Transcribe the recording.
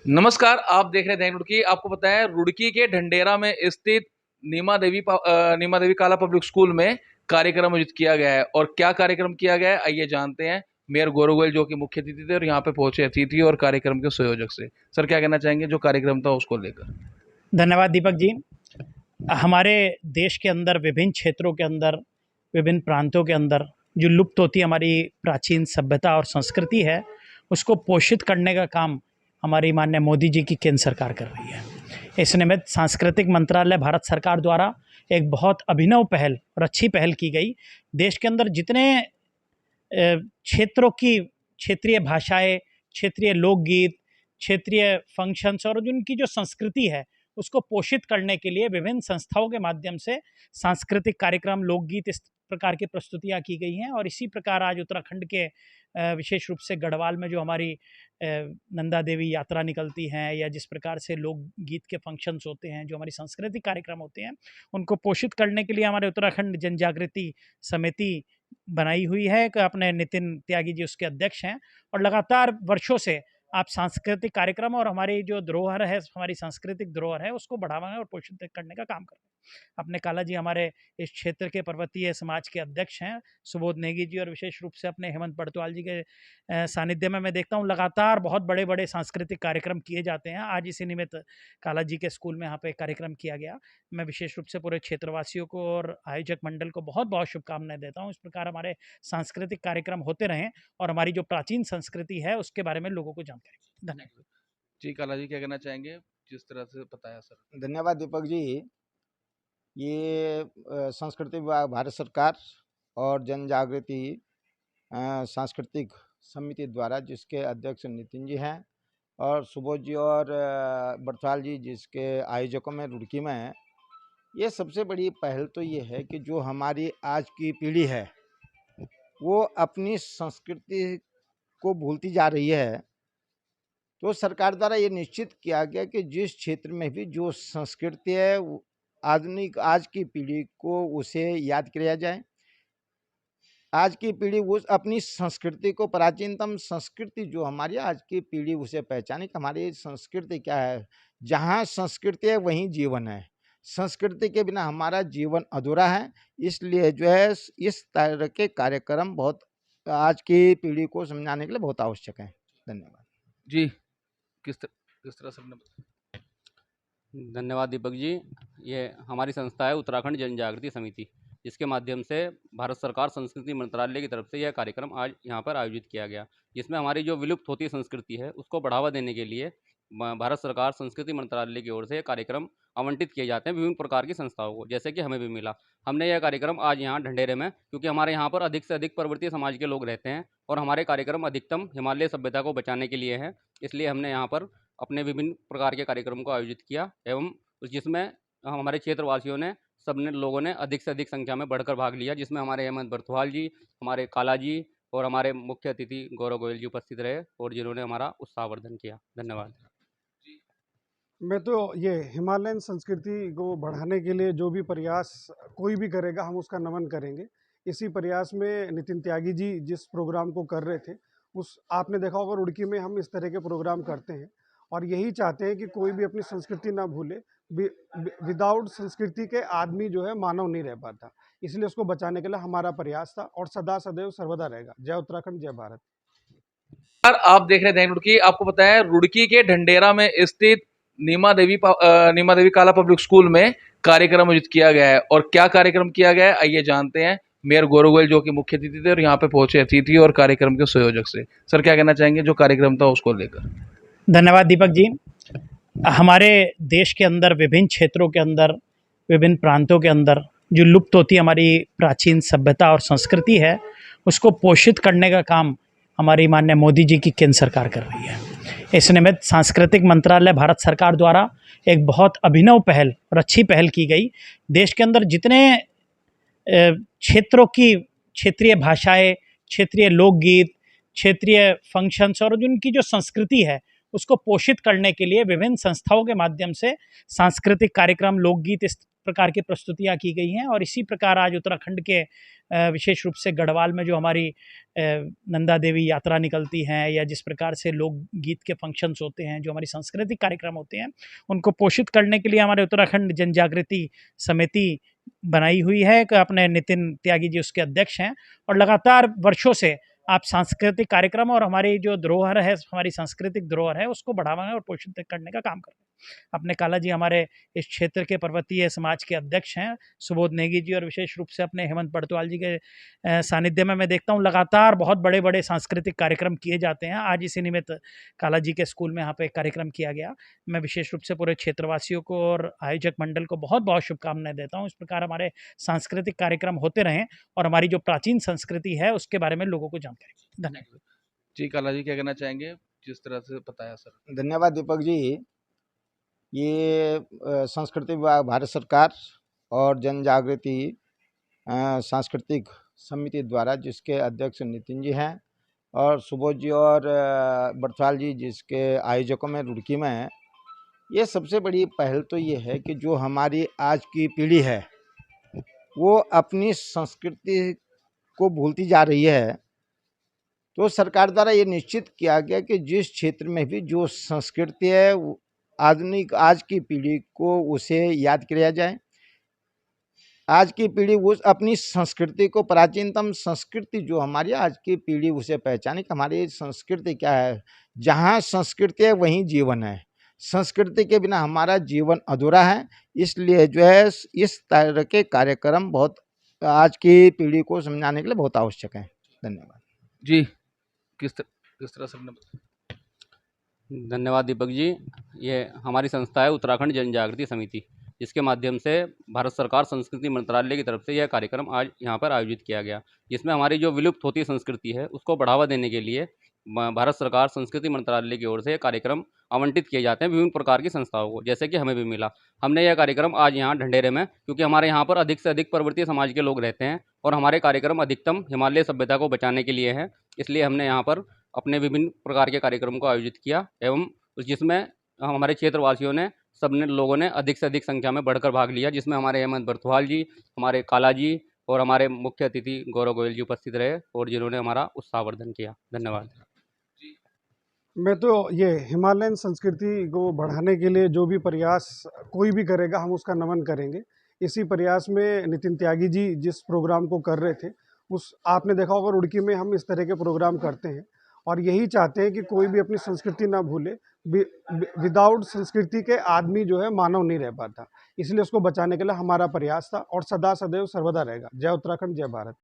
नमस्कार, आप देख रहे हैं दैनिक रुड़की। आपको पता है रुड़की के ढंढेरा में स्थित नीमा देवी काला पब्लिक स्कूल में कार्यक्रम आयोजित किया गया है। और क्या कार्यक्रम किया गया है आइए जानते हैं। मेयर गौरव गोयल जो कि मुख्य अतिथि थे और यहाँ पे पहुंचे अतिथि और कार्यक्रम के संयोजक से। सर क्या कहना चाहेंगे जो कार्यक्रम था उसको लेकर? धन्यवाद दीपक जी। हमारे देश के अंदर विभिन्न क्षेत्रों के अंदर, विभिन्न प्रांतों के अंदर जो लुप्त होती हमारी प्राचीन सभ्यता और संस्कृति है, उसको पोषित करने का काम हमारी माननीय मोदी जी की केंद्र सरकार कर रही है। इस निमित्त सांस्कृतिक मंत्रालय भारत सरकार द्वारा एक बहुत अभिनव पहल और अच्छी पहल की गई। देश के अंदर जितने क्षेत्रों की क्षेत्रीय भाषाएं, क्षेत्रीय लोकगीत, क्षेत्रीय फंक्शंस और उनकी जो संस्कृति है उसको पोषित करने के लिए विभिन्न संस्थाओं के माध्यम से सांस्कृतिक कार्यक्रम, लोकगीत, इस प्रकार की प्रस्तुतियाँ की गई हैं। और इसी प्रकार आज उत्तराखंड के विशेष रूप से गढ़वाल में जो हमारी नंदा देवी यात्रा निकलती हैं, या जिस प्रकार से लोकगीत के फंक्शंस होते हैं, जो हमारी सांस्कृतिक कार्यक्रम होते हैं, उनको पोषित करने के लिए हमारे उत्तराखंड जन जागृति समिति बनाई हुई है। कि अपने नितिन त्यागी जी उसके अध्यक्ष हैं, और लगातार वर्षों से आप सांस्कृतिक कार्यक्रम और हमारी जो धरोहर है, हमारी सांस्कृतिक धरोहर है, उसको बढ़ावा और पोषित करने का काम कर रहे हैं। अपने काला जी हमारे इस क्षेत्र के पर्वतीय समाज के अध्यक्ष हैं, सुबोध नेगी जी, और विशेष रूप से अपने हेमंत बर्तवाल जी के सानिध्य में मैं देखता हूँ लगातार बहुत बड़े बड़े सांस्कृतिक कार्यक्रम किए जाते हैं। आज इसी निमित्त काला जी के स्कूल में यहाँ पे कार्यक्रम किया गया। मैं विशेष रूप से पूरे क्षेत्रवासियों को और आयोजक मंडल को बहुत बहुत शुभकामनाएं देता हूँ। इस प्रकार हमारे सांस्कृतिक कार्यक्रम होते रहें और हमारी जो प्राचीन संस्कृति है उसके बारे में लोगों को जानकारी। धन्यवाद जी, काला जी क्या कहना चाहेंगे जिस तरह से बताया सर? धन्यवाद दीपक जी। ये संस्कृति विभाग भारत सरकार और जन जागृति सांस्कृतिक समिति द्वारा, जिसके अध्यक्ष नितिन जी हैं, और सुबोध जी और बरसाल जी जिसके आयोजकों में रुड़की में हैं। ये सबसे बड़ी पहल तो ये है कि जो हमारी आज की पीढ़ी है वो अपनी संस्कृति को भूलती जा रही है। तो सरकार द्वारा ये निश्चित किया गया कि जिस क्षेत्र में भी जो संस्कृति है आधुनिक आज की पीढ़ी को उसे याद किया जाए। आज की पीढ़ी उस अपनी संस्कृति को, प्राचीनतम संस्कृति जो हमारी आज की पीढ़ी उसे पहचाने कि हमारी संस्कृति क्या है। जहाँ संस्कृति है वहीं जीवन है। संस्कृति के बिना हमारा जीवन अधूरा है। इसलिए जो है इस तरह के कार्यक्रम बहुत आज की पीढ़ी को समझाने के लिए बहुत आवश्यक है। धन्यवाद जी, किस तरह से धन्यवाद दीपक जी। ये हमारी संस्था है उत्तराखंड जन जागृति समिति, जिसके माध्यम से भारत सरकार संस्कृति मंत्रालय की तरफ से यह कार्यक्रम आज यहाँ पर आयोजित किया गया, जिसमें हमारी जो विलुप्त होती संस्कृति है उसको बढ़ावा देने के लिए भारत सरकार संस्कृति मंत्रालय की ओर से कार्यक्रम आवंटित किए जाते हैं विभिन्न प्रकार की संस्थाओं को, जैसे कि हमें भी मिला। हमने यह कार्यक्रम आज यहाँ ढंढेरे में, क्योंकि हमारे यहाँ पर अधिक से अधिक पर्वतीय समाज के लोग रहते हैं और हमारे कार्यक्रम अधिकतम हिमालय सभ्यता को बचाने के लिए हैं, इसलिए हमने यहाँ पर अपने विभिन्न प्रकार के कार्यक्रम को आयोजित किया, एवं जिसमें हमारे क्षेत्रवासियों ने, सबने लोगों ने अधिक से अधिक संख्या में बढ़कर भाग लिया, जिसमें हमारे हेमंत बर्तवाल जी, हमारे काला जी और हमारे मुख्य अतिथि गौरव गोयल जी उपस्थित रहे, और जिन्होंने हमारा उत्साहवर्धन किया। धन्यवाद। मैं तो ये हिमालयन संस्कृति को बढ़ाने के लिए जो भी प्रयास कोई भी करेगा हम उसका नमन करेंगे। इसी प्रयास में नितिन त्यागी जी जिस प्रोग्राम को कर रहे थे, उस आपने देखा होगा रुड़की में हम इस तरह के प्रोग्राम करते हैं और यही चाहते हैं कि कोई भी अपनी संस्कृति ना भूले। विदाउट संस्कृति के आदमी जो है मानव नहीं रह पाता, इसलिए उसको बचाने के लिए हमारा प्रयास था और सदा सदैव सर्वदा रहेगा। जय उत्तराखंड, जय भारत। आप देख रहे हैं दैनिक रुड़की। आपको पता है रुड़की के ढंढेरा में स्थित नीमा देवी काला पब्लिक स्कूल में कार्यक्रम आयोजित किया गया है। और क्या कार्यक्रम किया गया है आइए जानते हैं। मेयर गौरव गोयल जो कि मुख्य अतिथि थे और यहाँ पे पहुंचे अतिथि और कार्यक्रम के संयोजक से। सर क्या कहना चाहेंगे जो कार्यक्रम था उसको लेकर? धन्यवाद दीपक जी। हमारे देश के अंदर विभिन्न क्षेत्रों के अंदर, विभिन्न प्रांतों के अंदर जो लुप्त होती हमारी प्राचीन सभ्यता और संस्कृति है, उसको पोषित करने का काम हमारी माननीय मोदी जी की केंद्र सरकार कर रही है। इस निमित्त सांस्कृतिक मंत्रालय भारत सरकार द्वारा एक बहुत अभिनव पहल और अच्छी पहल की गई। देश के अंदर जितने क्षेत्रों की क्षेत्रीय भाषाएं, क्षेत्रीय लोकगीत, क्षेत्रीय फंक्शंस और उनकी जो संस्कृति है उसको पोषित करने के लिए विभिन्न संस्थाओं के माध्यम से सांस्कृतिक कार्यक्रम, लोकगीत, इस प्रकार की प्रस्तुतियाँ की गई हैं और इसी प्रकार आज उत्तराखंड के विशेष रूप से गढ़वाल में जो हमारी नंदा देवी यात्रा निकलती हैं या जिस प्रकार से लोकगीत के फंक्शंस होते हैं, जो हमारी सांस्कृतिक कार्यक्रम होते हैं, उनको पोषित करने के लिए हमारे उत्तराखंड जन जागृति समिति बनाई हुई है। कि अपने नितिन त्यागी जी उसके अध्यक्ष हैं और लगातार वर्षों से आप सांस्कृतिक कार्यक्रम और हमारी जो धरोहर है, हमारी सांस्कृतिक धरोहर है, उसको बढ़ावा और पोषित करने का काम कर रहे हैं। अपने काला जी हमारे इस क्षेत्र के पर्वतीय समाज के अध्यक्ष हैं, सुबोध नेगी जी, और विशेष रूप से अपने हेमंत बड़तवाल जी के सानिध्य में मैं देखता हूँ लगातार बहुत बड़े बड़े सांस्कृतिक कार्यक्रम किए जाते हैं। आज इसी निमित्त काला जी के स्कूल में यहाँ पे कार्यक्रम किया गया। मैं विशेष रूप से पूरे क्षेत्रवासियों को और आयोजक मंडल को बहुत बहुत शुभकामनाएं देता हूँ। इस प्रकार हमारे सांस्कृतिक कार्यक्रम होते रहें और हमारी जो प्राचीन संस्कृति है उसके बारे में लोगों को जानकारी। धन्यवाद जी। काला जी क्या कहना चाहेंगे जिस तरह से बताया सर? धन्यवाद दीपक जी। ये संस्कृति विभाग भारत सरकार और जन जागृति सांस्कृतिक समिति द्वारा, जिसके अध्यक्ष नितिन जी हैं और सुबोध जी और बड़थवाल जी जिसके आयोजकों में रुड़की में हैं, ये सबसे बड़ी पहल तो ये है कि जो हमारी आज की पीढ़ी है वो अपनी संस्कृति को भूलती जा रही है। तो सरकार द्वारा ये निश्चित किया गया कि जिस क्षेत्र में भी जो संस्कृति है आधुनिक आज की पीढ़ी को उसे याद किया जाए। आज की पीढ़ी उस अपनी संस्कृति को, प्राचीनतम संस्कृति जो हमारी आज की पीढ़ी उसे पहचाने कि हमारी संस्कृति क्या है। जहाँ संस्कृति है वहीं जीवन है। संस्कृति के बिना हमारा जीवन अधूरा है। इसलिए जो है इस तरह के कार्यक्रम बहुत आज की पीढ़ी को समझाने के लिए बहुत आवश्यक है। धन्यवाद जी। किस तरह से धन्यवाद दीपक जी। ये हमारी संस्था है उत्तराखंड जन जागृति समिति, जिसके माध्यम से भारत सरकार संस्कृति मंत्रालय की तरफ से यह कार्यक्रम आज यहाँ पर आयोजित किया गया, जिसमें हमारी जो विलुप्त होती संस्कृति है उसको बढ़ावा देने के लिए भारत सरकार संस्कृति मंत्रालय की ओर से कार्यक्रम आवंटित किए जाते हैं विभिन्न प्रकार की संस्थाओं को, जैसे कि हमें भी मिला। हमने यह कार्यक्रम आज यहाँ ढंढेरे में, क्योंकि हमारे यहाँ पर अधिक से अधिक पर्वतीय समाज के लोग रहते हैं और हमारे कार्यक्रम अधिकतम हिमालय सभ्यता को बचाने के लिए हैं, इसलिए हमने यहाँ पर अपने विभिन्न प्रकार के कार्यक्रमों को आयोजित किया एवं जिसमें हमारे क्षेत्रवासियों ने सबने लोगों ने अधिक से अधिक संख्या में बढ़कर भाग लिया, जिसमें हमारे हेमंत बड़थवाल जी, हमारे काला जी और हमारे मुख्य अतिथि गौरव गोयल जी उपस्थित रहे और जिन्होंने हमारा उत्साहवर्धन किया। धन्यवाद। मैं तो ये हिमालयन संस्कृति को बढ़ाने के लिए जो भी प्रयास कोई भी करेगा हम उसका नमन करेंगे। इसी प्रयास में नितिन त्यागी जी जिस प्रोग्राम को कर रहे थे, उस आपने देखा होगा रुड़की में हम इस तरह के प्रोग्राम करते हैं और यही चाहते हैं कि कोई भी अपनी संस्कृति ना भूले। विदाउट संस्कृति के आदमी जो है मानव नहीं रह पाता, इसलिए उसको बचाने के लिए हमारा प्रयास था और सदा सदैव सर्वदा रहेगा। जय उत्तराखंड, जय भारत।